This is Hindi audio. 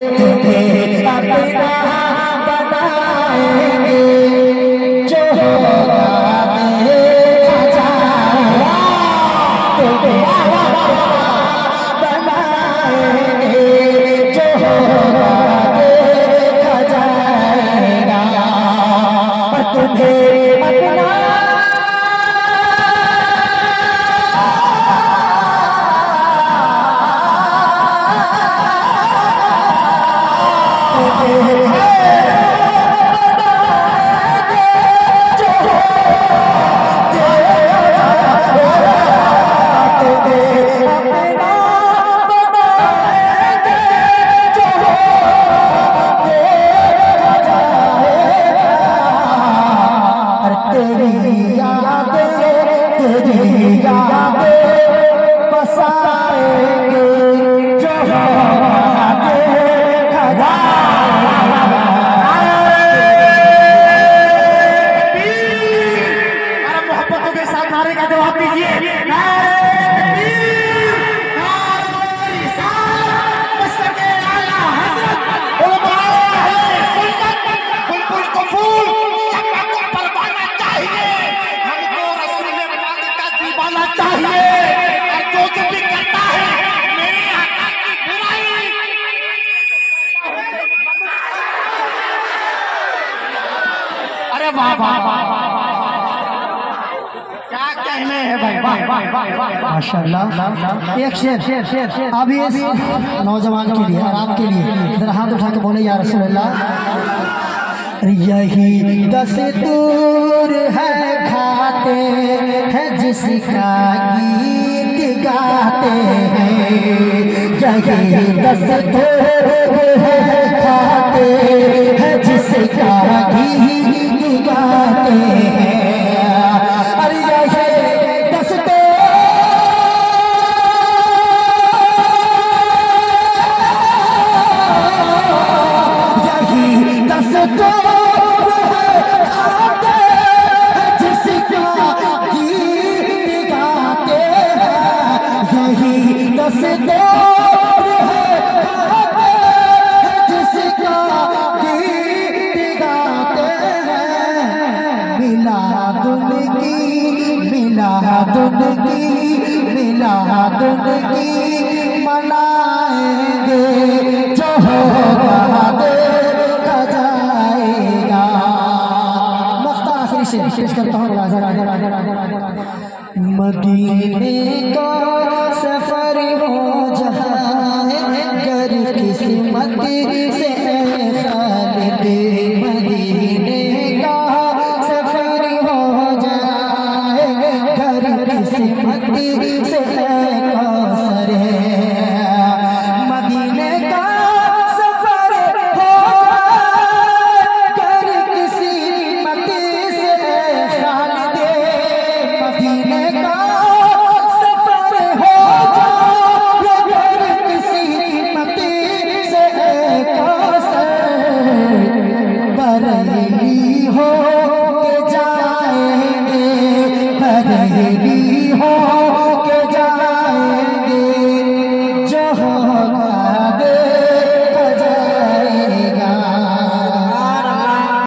तुम्हें अपना बनाएंगे, जो होगा देखा जाएगा। तुम्हें बनाएंगे, जो होगा देखा जाएगा। और तुम्हें अपना क्या कहने हैं भाई। माशाल्लाह। एक शेर अभी इस नौजवान के लिए और आपके लिए जरा हाथ उठा के बोले या रसूल अल्लाह। यही दस्तूर है खाते हैं जिसका गीत गाते हैं। यही दस्तूर है खाते हैं जिसका गीत गाते हैं। अरे यही दस्तूर मनाएंगे, जो होगा देखा जाएगा। मख्ता आखिरी शेर पेश करता हूँ। मदीने का सफर हो जहाँ गर किस्मत से